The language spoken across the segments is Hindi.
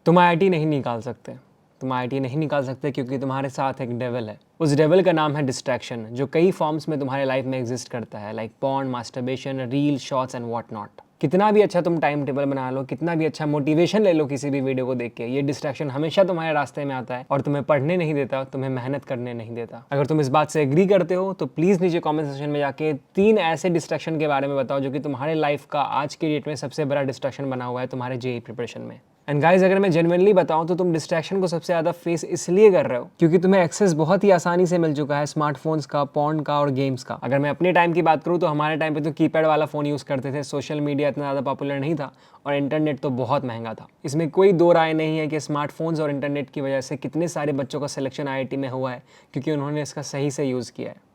तुम आईआईटी नहीं निकाल सकते। तुम आईआईटी नहीं निकाल सकते क्योंकि तुम्हारे साथ एक डेविल है। उस डेविल का नाम है डिस्ट्रैक्शन, जो कई फॉर्म्स में तुम्हारे लाइफ में एग्जिस्ट करता है, like porn, masturbation, reel, shorts and what not. कितना भी अच्छा तुम टाइम टेबल बना लो, कितना भी अच्छा मोटिवेशन ले लो किसी भी वीडियो को देख के, ये डिस्ट्रैक्शन हमेशा तुम्हारे रास्ते में आता है और तुम्हें पढ़ने नहीं देता, तुम्हें मेहनत करने नहीं देता। अगर तुम इस बात से एग्री करते हो तो प्लीज़ नीचे कमेंट सेक्शन में जाके 3 ऐसे डिस्ट्रैक्शन के बारे में बताओ जो कि तुम्हारे लाइफ का आज की डेट में सबसे बड़ा डिस्ट्रैक्शन बना हुआ है तुम्हारे जेईई प्रिपरेशन में। एंड गाइज, अगर मैं जेन्युइनली बताऊं तो तुम डिस्ट्रैक्शन को सबसे ज़्यादा फेस इसलिए कर रहे हो क्योंकि तुम्हें एक्सेस बहुत ही आसानी से मिल चुका है स्मार्टफोन्स का, पॉर्न का और गेम्स का। अगर मैं अपने टाइम की बात करूं तो हमारे टाइम पे तो कीपैड वाला फ़ोन यूज़ करते थे, सोशल मीडिया इतना ज़्यादा पॉपुलर नहीं था और इंटरनेट तो बहुत महंगा था। इसमें कोई दो राय नहीं है कि स्मार्टफोन्स और इंटरनेट की वजह से कितने सारे बच्चों का सिलेक्शन आईआईटी में हुआ है क्योंकि उन्होंने इसका सही से यूज़ किया है।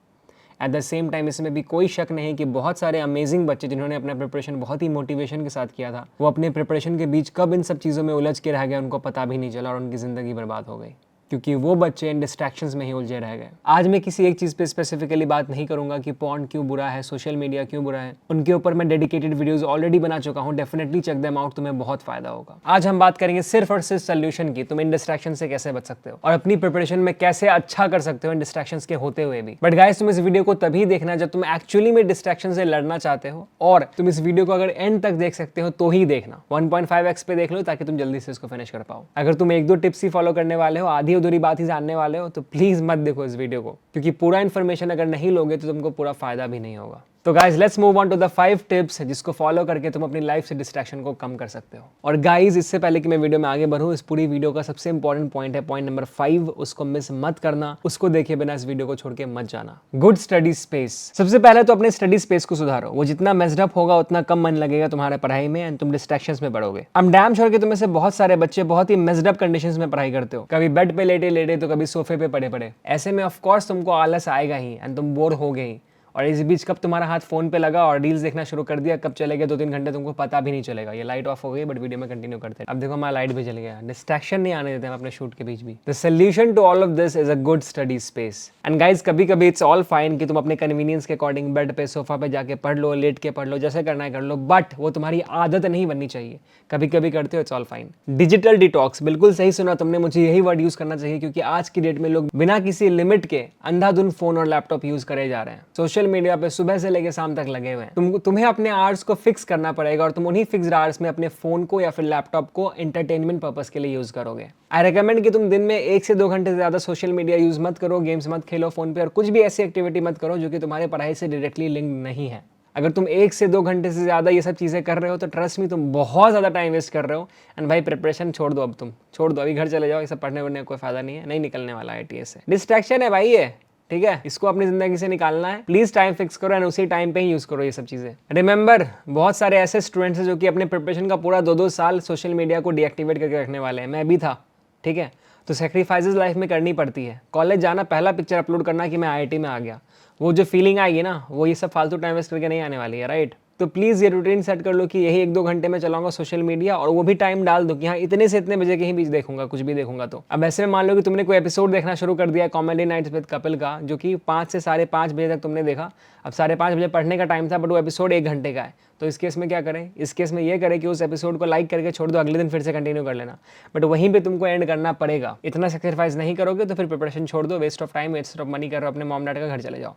एट द सेम टाइम इसमें भी कोई शक नहीं कि बहुत सारे अमेजिंग बच्चे जिन्होंने अपना प्रिपरेशन बहुत ही मोटिवेशन के साथ किया था, वो अपने प्रिपरेशन के बीच कब इन सब चीज़ों में उलझ के रह गए उनको पता भी नहीं चला और उनकी ज़िंदगी बर्बाद हो गई क्योंकि वो बच्चे इन डिस्ट्रैक्शंस में ही उलझे रह गए। आज मैं किसी एक चीज़ पे स्पेसिफिकली बात नहीं करूंगा कि पॉर्न क्यों बुरा है, सोशल मीडिया क्यों बुरा है। उनके ऊपर मैं डेडिकेटेड वीडियोस ऑलरेडी बना चुका हूं, डेफिनेटली चेक देम आउट, तुम्हें बहुत फायदा होगा। आज हम बात करेंगे सिर्फ और सिर्फ सोल्यूशन की, तुम इन डिस्ट्रैक्शन से कैसे बच सकते हो और अपनी प्रिपरेशन में कैसे अच्छा कर सकते हो इन डिस्ट्रैक्शंस के होते हुए भी। बट गाइस, तुम इस वीडियो को तभी देखना जब तुम एक्चुअली में डिस्ट्रैक्शन से लड़ना चाहते हो, और तुम इस वीडियो को अगर एंड तक देख सकते हो तो ही देखना। 1.5x पे देख लो ताकि तुम जल्दी से इसको फिनिश कर पाओ। अगर तुम एक दो टिप्स ही फॉलो करने वाले हो, आधी अधूरी बात ही जानने वाले हो, तो प्लीज मत देखो इस वीडियो को, क्योंकि पूरा इन्फॉर्मेशन अगर नहीं लोगे तो तुमको पूरा फायदा भी नहीं होगा। तो guys, let's move on to the 5 tips जिसको फॉलो करके तुम अपनी लाइफ से डिस्ट्रैक्शन को कम कर सकते हो। और गाइज, इससे पहले कि मैं वीडियो में आगे बढ़ूं, इस पूरी वीडियो का सबसे इंपॉर्टेंट पॉइंट है पॉइंट नंबर 5, उसको मिस मत करना, उसको देखे बिना इस वीडियो को छोड़ के मत जाना। Good study space. सबसे पहले तो अपने स्टडी स्पेस को सुधारो। वो जितना मेस्ड अप होगा उतना कम मन लगेगा तुम्हारे पढ़ाई में एंड तुम डिस्ट्रैक्शंस में बढ़ोगे। I'm damn sure कि तुम्हें से बहुत सारे बच्चे बहुत ही मेस्ड अप कंडीशंस में पढ़ाई करते हो, कभी बेड पे लेटे लेटे तो कभी सोफे पे पड़े पड़े। ऐसे में ऑफ कोर्स तुमको आलस आएगा ही एंड तुम बोर हो गए ही, और इस बीच कब तुम्हारा हाथ फोन पे लगा और रील्स देखना शुरू कर दिया, कब चले गए 2-3 घंटे तुमको पता भी नहीं चलेगा। ये लाइट ऑफ हो गई बट वीडियो में कंटिन्यू करते हैं। अब देखो हमारा लाइट भी चल गया, डिस्ट्रैक्शन नहीं आने देते हम अपने शूट के बीच भी। The solution to all of this is a good study space. And guys, कभी कभी इट्स ऑल फाइन कि तुम अपने कन्वीनियंस के अकॉर्डिंग बेड पे, सोफा पे जाके पढ़ लो, लेट के पढ़ लो, जैसे करना है कर लो, बट वो तुम्हारी आदत नहीं बननी चाहिए। कभी कभी करते हो, it's all fine. Digital detox, बिल्कुल सही सुना तुमने, मुझे यही वर्ड यूज करना चाहिए क्योंकि आज की डेट में लोग बिना किसी लिमिट के अंधाधुंध फोन और लैपटॉप यूज करे जा रहे हैं। सोशल मीडिया पे सुबह से लेके शाम तक लगे हुए हैं। तुम्हें अपने आवर्स को फिक्स करना पड़ेगा और तुम उन्हीं फिक्स्ड आवर्स में अपने फोन को या फिर लैपटॉप को एंटरटेनमेंट पर्पस के लिए यूज करोगे। आई रिकमेंड कि तुम दिन में 1 से 2 घंटे से ज्यादा सोशल मीडिया यूज मत करो, गेम्स मत खेलो फोन पे, और कुछ भी ऐसी एक्टिविटी मत करो जो कि तुम्हारे पढ़ाई से डायरेक्टली लिंक नहीं है। अगर तुम 1 से 2 घंटे से ज्यादा ये सब चीजें कर रहे हो तो ट्रस्ट मी, तुम बहुत ज्यादा टाइम वेस्ट कर रहे हो। एंड भाई, प्रिपरेशन छोड़ दो, अब तुम छोड़ दो, अभी घर चले जाओ, ये सब पढ़ने वढ़ने का कोई फायदा नहीं है, नहीं निकलने वाला IIT से। डिस्ट्रैक्शन है भाई ये, ठीक है, इसको अपनी जिंदगी से निकालना है। प्लीज टाइम फिक्स करो एंड उसी टाइम पे ही यूज करो ये सब चीजें। रिमेंबर, बहुत सारे ऐसे स्टूडेंट्स हैं जो कि अपने प्रिपरेशन का पूरा 2-2 साल सोशल मीडिया को डीएक्टिवेट करके रखने वाले हैं। मैं भी था, ठीक है। तो सेक्रीफाइसेस लाइफ में करनी पड़ती है। कॉलेज जाना, पहला पिक्चर अपलोड करना कि मैं IIT में आ गया, वो जो फीलिंग आएगी ना, वो ये सब फालतू टाइम वेस्ट करके नहीं आने वाली है, राइट। तो प्लीज़ ये रूटीन सेट कर लो कि यही 1-2 घंटे में चलाऊंगा सोशल मीडिया, और वो भी टाइम डाल दो कि हाँ इतने से इतने बजे के ही बीच देखूंगा, कुछ भी देखूंगा। तो अब ऐसे में मान लो कि तुमने कोई एपिसोड देखना शुरू कर दिया कॉमेडी नाइट्स विद कपिल का, जो कि 5 से 5:30 बजे तक तुमने देखा। अब 5:30 बजे पढ़ने का टाइम था बट वो एपिसोड 1 घंटे का है। तो इस केस में क्या करें? इस केस में ये करें कि उस एपिसोड को लाइक करके छोड़ दो, अगले दिन फिर से कंटिन्यू कर लेना, बट वहीं पे तुमको एंड करना पड़ेगा। इतना सेक्रीफाइस नहीं करोगे तो फिर प्रिपरेशन छोड़ दो, waste of time, waste of money कर रहे हो, अपने मॉम डैड का घर चले जाओ।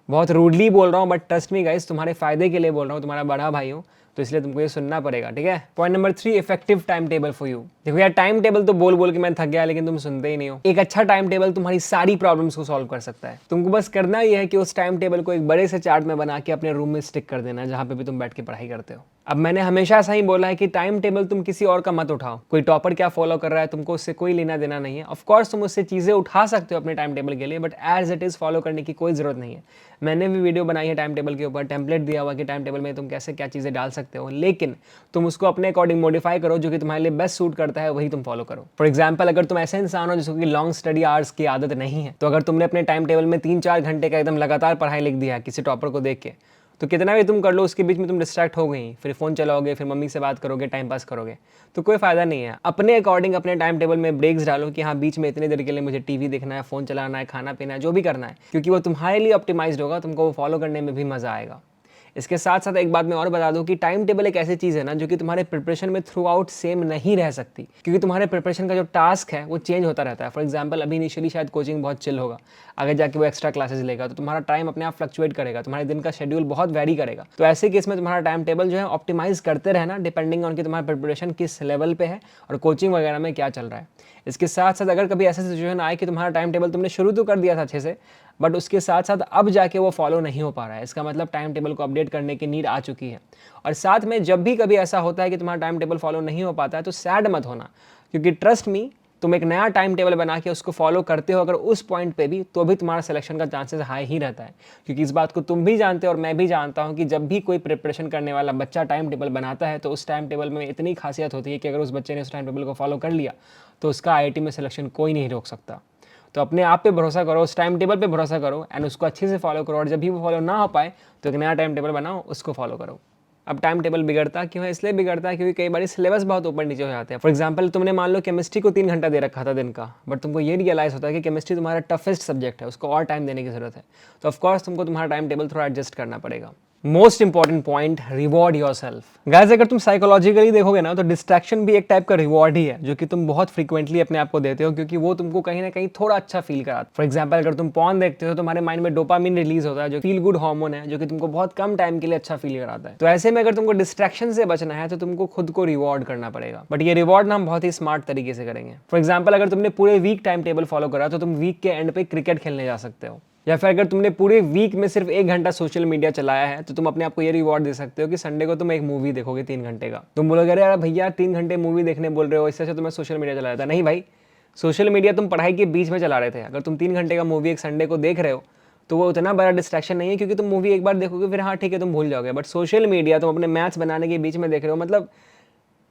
बहुत रूडली बोल रहा हूँ बट ट्रस्ट मी गाइस, तुम्हारे फायदे के लिए बोल रहा हूँ, तुम्हारा बड़ा भाई हूँ, तो इसलिए तुमको ये सुनना पड़ेगा, ठीक है। Point number 3, effective time table for you. देखो यार, टाइम टेबल तो बोल बोल के मैं थक गया, लेकिन तुम सुनते ही नहीं हो। एक अच्छा टाइम टेबल तुम्हारी सारी प्रॉब्लम्स को सॉल्व कर सकता है। तुमको बस करना ही है कि उस टाइम टेबल को एक बड़े से चार्ट में बना के अपने रूम में स्टिक कर देना, जहाँ पे भी तुम बैठ के पढ़ाई करते हो। अब मैंने हमेशा ऐसा ही बोला है कि टाइम टेबल तुम किसी और का मत उठाओ। कोई टॉपर क्या फॉलो कर रहा है, तुमको उससे कोई लेना देना नहीं है। ऑफ कोर्स तुम उससे चीजें उठा सकते हो अपने टाइम टेबल के लिए, but as it is follow करने की कोई जरूरत नहीं है। मैंने भी वीडियो बनाई है टाइम टेबल के ऊपर, टेम्पलेट दिया हुआ कि टाइम टेबल में तुम कैसे क्या चीजें डाल सकते हो, लेकिन तुम उसको अपने अकॉर्डिंग मॉडिफाई करो, जो कि तुम्हारे लिए बेस्ट सूट करता है वही तुम फॉलो करो। फॉर एग्जाम्पल, अगर तुम ऐसे इंसान हो जिसको कि लॉन्ग स्टडी आवर्स की आदत नहीं है, तो अगर तुमने अपने टाइम टेबल में 3-4 घंटे का एकदम लगातार पढ़ाई लिख दिया है किसी टॉपर को देख के, तो कितना भी तुम कर लो, उसके बीच में तुम डिस्ट्रैक्ट हो गई, फिर फोन चलाओगे, फिर मम्मी से बात करोगे, टाइम पास करोगे, तो कोई फायदा नहीं है। अपने अकॉर्डिंग अपने टाइम टेबल में ब्रेक्स डालो कि हाँ बीच में इतनी देर के लिए मुझे टीवी देखना है, फोन चलाना है, खाना पीना है, जो भी करना है, क्योंकि वो तुम्हारे लिए ऑप्टिमाइज्ड होगा, तुमको वो फॉलो करने में भी मजा आएगा। इसके साथ साथ एक बात मैं और बता दूं कि टाइम टेबल एक ऐसी चीज़ है ना जो कि तुम्हारे प्रिपरेशन में थ्रू आउट सेम नहीं रह सकती, क्योंकि तुम्हारे प्रिपरेशन का जो टास्क है वो चेंज होता रहता है। फॉर एग्जांपल अभी इनिशियली शायद कोचिंग बहुत चिल होगा, आगे जाके वो एक्स्ट्रा क्लासेस लेगा तो तुम्हारा टाइम अपने आप फ्लक्चुएट करेगा, तुम्हारे दिन का शेड्यूल बहुत वेरी करेगा। तो ऐसे केस में तुम्हारा टाइम टेबल जो है ऑप्टिमाइज करते रहना डिपेंडिंग ऑन कि तुम्हारा प्रिपरेशन किस लेवल पे है और कोचिंग वगैरह में क्या चल रहा है। इसके साथ साथ अगर कभी ऐसा सिचुएशन आए कि तुम्हारा टाइम टेबल तुमने शुरू तो कर दिया था अच्छे से, बट उसके साथ साथ अब जाके वो फॉलो नहीं हो पा रहा है, इसका मतलब टाइम टेबल को अपडेट करने की नीड आ चुकी है। और साथ में जब भी कभी ऐसा होता है कि तुम्हारा टाइम टेबल फॉलो नहीं हो पाता है तो सैड मत होना, क्योंकि ट्रस्ट मी, तुम एक नया टाइम टेबल बना के उसको फॉलो करते हो अगर उस पॉइंट पे भी, तो भी तुम्हारा सिलेक्शन का चांसेस हाई ही रहता है। क्योंकि इस बात को तुम भी जानते हो और मैं भी जानता हूँ कि जब भी कोई प्रिपरेशन करने वाला बच्चा टाइम टेबल बनाता है तो उस टाइम टेबल में इतनी खासियत होती है कि अगर उस बच्चे ने उस टाइम टेबल को फॉलो कर लिया तो उसका IIT में सिलेक्शन कोई नहीं रोक सकता। तो अपने आप पे भरोसा करो, उस टाइम टेबल पे भरोसा करो एंड उसको अच्छे से फॉलो करो, और जब भी वो फॉलो ना हो पाए तो एक नया टाइम टेबल बनाओ, उसको फॉलो करो। अब टाइम टेबल बिगड़ता क्यों है? इसलिए बिगड़ता है क्योंकि कई बार सिलेबस बहुत ऊपर नीचे हो जाते हैं। फॉर एग्जांपल तुमने मान लो केमिस्ट्री को 3 घंटा दे रखा था दिन का, बट तुमको ये रियलाइज होता है कि केमिस्ट्री तुम्हारा टफेस्ट सब्जेक्ट है, उसको और टाइम देने की जरूरत है, तो ऑफकोर्स तुमको तुम्हारा टाइम टेबल थोड़ा एडजस्ट करना पड़ेगा। Most important point, reward yourself. Guys अगर तुम साइकोलॉजिकली देखोगे ना तो डिस्ट्रैक्शन भी एक टाइप का रिवॉर्ड ही है जो कि तुम बहुत फ्रीक्वेंटली अपने आप को देते हो, क्योंकि वो तुमको कहीं ना कहीं थोड़ा अच्छा फील कराता है। फॉर एग्जांपल अगर तुम पॉर्न देखते हो तो तुम्हारे माइंड में डोपामिन रिलीज होता है जो फील गुड हार्मोन है, जो कि तुमको बहुत कम टाइम के लिए अच्छा फील कराता है। तो ऐसे में अगर तुमको डिस्ट्रैक्शन से बचना है तो तुमको खुद को रिवॉर्ड करना पड़ेगा, बट ये रिवॉर्ड ना हम बहुत ही स्मार्ट तरीके से करेंगे। फॉर एग्जाम्पल अगर तुमने पूरे वीक टाइम टेबल फॉलो करा तो तुम वीक के एंड पे क्रिकेट खेलने जा सकते हो, या फिर अगर तुमने पूरे वीक में सिर्फ 1 घंटा सोशल मीडिया चलाया है तो तुम अपने आप को ये रिवॉर्ड दे सकते हो कि संडे को तुम एक मूवी देखोगे 3 घंटे का। तुम बोलोगे अरे यार भैया 3 घंटे मूवी देखने बोल रहे हो, इससे अच्छा तो मैं सोशल मीडिया चला रहा था। नहीं भाई, सोशल मीडिया तुम पढ़ाई के बीच में चला रहे थे। अगर तुम 3 घंटे का मूवी एक संडे को देख रहे हो तो वो उतना बड़ा डिस्ट्रैक्शन नहीं है, क्योंकि तुम मूवी एक बार देखोगे फिर हाँ ठीक है तुम भूल जाओगे। बट सोशल मीडिया तुम अपने मैथ्स बनाने के बीच में देख रहे हो, मतलब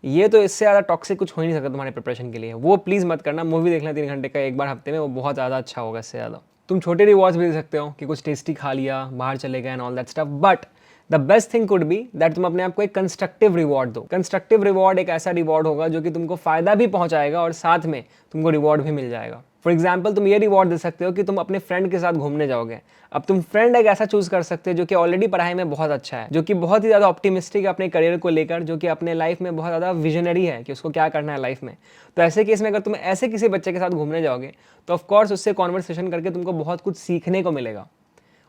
ये तो इससे ज़्यादा टॉक्सिक कुछ हो ही नहीं सकता तुम्हारे प्रिपरेशन के लिए। वो प्लीज़ मत करना। मूवी देखना 3 घंटे का एक बार हफ्ते में, वो बहुत ज़्यादा अच्छा होगा इससे ज़्यादा। तुम छोटे रिवॉर्ड्स भी दे सकते हो कि कुछ टेस्टी खा लिया, बाहर चले गए and all that stuff, but the best thing could be that तुम अपने आप को एक कंस्ट्रक्टिव रिवॉर्ड दो। कंस्ट्रक्टिव रिवॉर्ड एक ऐसा रिवॉर्ड होगा जो कि तुमको फायदा भी पहुंचाएगा और साथ में तुमको रिवॉर्ड भी मिल जाएगा। फॉर एग्जाम्पल तुम ये रिवॉर्ड दे सकते हो कि तुम अपने फ्रेंड के साथ घूमने जाओगे। अब तुम फ्रेंड एक ऐसा चूज कर सकते हो जो कि ऑलरेडी पढ़ाई में बहुत अच्छा है, जो कि बहुत ही ज़्यादा ऑप्टिमिस्टिक है अपने करियर को लेकर, जो कि अपने लाइफ में बहुत ज़्यादा विजनरी है कि उसको क्या करना है लाइफ में। तो ऐसे केस में अगर तुम ऐसे किसी बच्चे के साथ घूमने जाओगे तो ऑफकोर्स उससे कॉन्वर्सेशन करके तुमको बहुत कुछ सीखने को मिलेगा,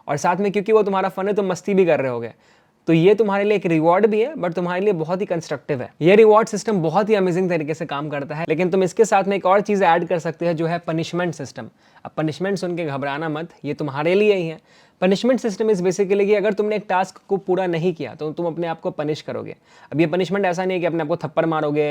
और साथ में क्योंकि वो तुम्हारा फन है तो मस्ती भी कर रहे होगे। तो ये तुम्हारे लिए एक रिवॉर्ड भी है, बट तुम्हारे लिए बहुत ही कंस्ट्रक्टिव है। ये रिवॉर्ड सिस्टम बहुत ही अमेजिंग तरीके से काम करता है, लेकिन तुम इसके साथ में एक और चीज़ ऐड कर सकते हो जो है पनिशमेंट सिस्टम। अब पनिशमेंट सुन के घबराना मत, ये तुम्हारे लिए ही है। पनिशमेंट सिस्टम इज बेसिकली कि अगर तुमने एक टास्क को पूरा नहीं किया तो तुम अपने आप को पनिश करोगे। अब ये पनिशमेंट ऐसा नहीं है कि अपने आप को थप्पड़ मारोगे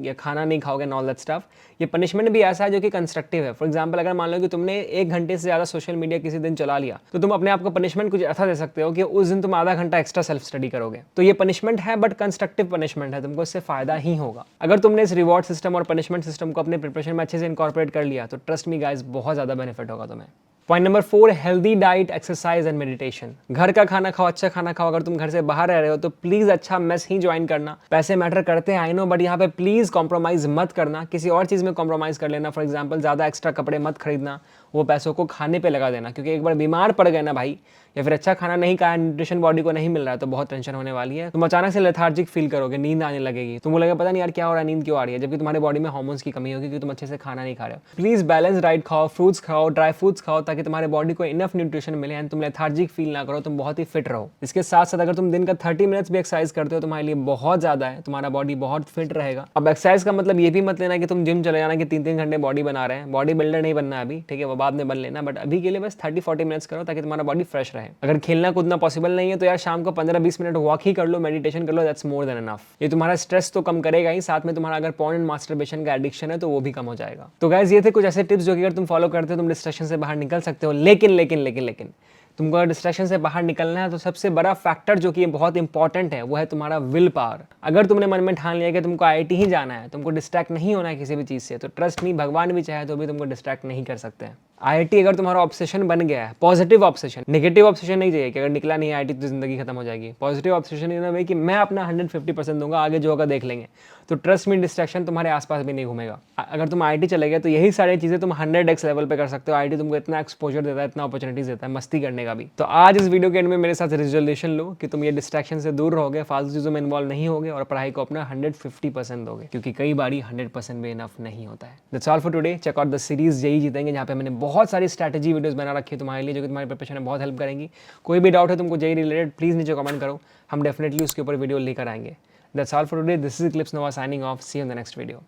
या खाना नहीं खाओगे एंड ऑल दैट स्टफ। ये पनिशमेंट भी ऐसा है जो कि कंस्ट्रक्टिव है। फॉर एग्जाम्पल अगर मान लो कि तुमने 1 घंटे से ज़्यादा सोशल मीडिया किसी दिन चला लिया तो तुम अपने आप को पनिशमेंट कुछ ऐसा दे सकते हो कि उस दिन तुम आधा घंटा एक्स्ट्रा सेल्फ स्टडी करोगे। तो ये पनिशमेंट है बट कंस्ट्रक्टिव पनिशमेंट है, तुमको इससे फायदा ही होगा। अगर तुमने इस रिवॉर्ड सिस्टम और पनिशमेंट सिस्टम को अपने प्रिपरेशन में अच्छे से इनकॉर्पोरेट कर लिया तो ट्रस्ट मी गाइस बहुत ज़्यादा बेनिफिट होगा तुम्हें। Point number 4, healthy diet, exercise and meditation. घर का खाना खाओ, अच्छा खाना खाओ। अगर तुम घर से बाहर रह रहे हो तो प्लीज अच्छा मेस ही ज्वाइन करना। पैसे मैटर करते हैं आई नो, बट यहाँ पे प्लीज कॉम्प्रोमाइज मत करना, किसी और चीज में कॉम्प्रोमाइज कर लेना। फॉर एग्जाम्पल ज्यादा एक्स्ट्रा कपड़े मत खरीदना, वो पैसों को खाने पे लगा देना, क्योंकि एक बार बीमार पड़ गए ना भाई, या फिर अच्छा खाना नहीं खाया, न्यूट्रिशन बॉडी को नहीं मिल रहा है तो बहुत टेंशन होने वाली है। तुम अचानक से लेथार्जिक फील करोगे, नींद आने लगेगी, तुम बोलोगे पता नहीं यार क्या हो रहा है, नींद क्यों आ रही है, जबकि तुम्हारे बॉडी में हार्मोन्स की कमी होगी क्योंकि तुम अच्छे से खाना नहीं खा रहे हो। प्लीज बैलेंस डाइट खाओ, फ्रूट्स खाओ, ड्राई फ्रूट्स खाओ, ताकि तुम्हारे बॉडी को इनफ न्यूट्रिशन मिले एंड तुम लेथार्जिक फील ना करो, तुम बहुत ही फिट रहो। इसके साथ साथ अगर तुम दिन का 30 मिनट्स भी एक्सरसाइज करते हो तुम्हारे लिए बहुत ज्यादा है, तुम्हारा बॉडी बहुत फिट रहेगा। अब एक्सरसाइज का मतलब ये भी मत लेना कि तुम जिम चले जाना कि 3-3 घंटे बॉडी बना रहे हैं। बॉडी बिल्डर नहीं बनना अभी, ठीक है, वो बाद में बन लेना, बट अभी के लिए बस 30-40 मिनट्स करो ताकि तुम्हारा बॉडी फ्रेश रहे। अगर खेलना कूदना पॉसिबल नहीं है तो यार शाम को 15-20 मिनट वॉक ही कर लो, मेडिटेशन कर लो, दैट्स मोर देन इनफ। ये तुम्हारा स्ट्रेस तो कम करेगा ही, साथ में तुम्हारा अगर पॉर्न एंड मास्टरबेशन का एडिक्शन है तो वो भी कम हो जाएगा। तो गाइस ये थे कुछ ऐसे टिप्स जो कि अगर तुम फॉलो करते हो तुम डिस्ट्रैक्शन से बाहर निकल सकते हो। लेकिन तुमको अगर डिस्ट्रैक्शन से बाहर निकलना है तो सबसे बड़ा फैक्टर जो कि बहुत इंपॉर्टेंट है वो है तुम्हारा विल पावर। अगर तुमने मन में ठान लिया कि तुमको IIT ही जाना है, तुमको डिस्ट्रैक्ट नहीं होना है किसी भी चीज़ से, तो ट्रस्ट मी, भगवान भी चाहे तो भी तुमको डिस्ट्रैक्ट नहीं कर सकते हैं। आईआईटी अगर तुम्हारा ऑब्सेशन बन गया है, पॉजिटिव ऑब्सेशन, नेगेटिव ऑब्सेशन नहीं चाहिए कि अगर निकला नहीं आईआईटी तो जिंदगी खत्म हो जाएगी। पॉजिटिव ऑब्सेशन इन वे कि मैं अपना 150% दूंगा, आगे जो होगा देख लेंगे। तो ट्रस्ट मी, डिस्ट्रैक्शन तुम्हारे आसपास भी नहीं घूमेगा। अगर तुम आईआईटी चले गए तो यही सारी चीजें तुम 100x लेवल पे कर सकते हो। आईआईटी तुमको इतना एक्सपोजर देता है, इतना अपॉर्चुनिटीज देता है मस्ती करने का भी। तो आज इस वीडियो के एंड में मेरे साथ रिजोल्यूशन लो कि तुम ये डिस्ट्रैक्शन से दूर रहोगे, फालतू चीजों में इन्वॉल्व नहीं होगे और पढ़ाई को अपना 150% दोगे, क्योंकि कई बारी 100% भी इनफ नहीं होता है। That's all for today. Check out the series JEE जीतेंगे, जहाँ पे मैंने बहुत सारी स्ट्रैटेजी वीडियोस बना रखी है तुम्हारे लिए, जो कि तुम्हारे प्रिपरेशन में बहुत हेल्प करेंगी। कोई भी डाउट है तुमको जेई रिलेटेड, प्लीज नीचे कमेंट करो, हम डेफिनेटली उसके ऊपर वीडियो लेकर आएंगे। That's all for today. This is Eclipse Nova signing off. See you in the next video.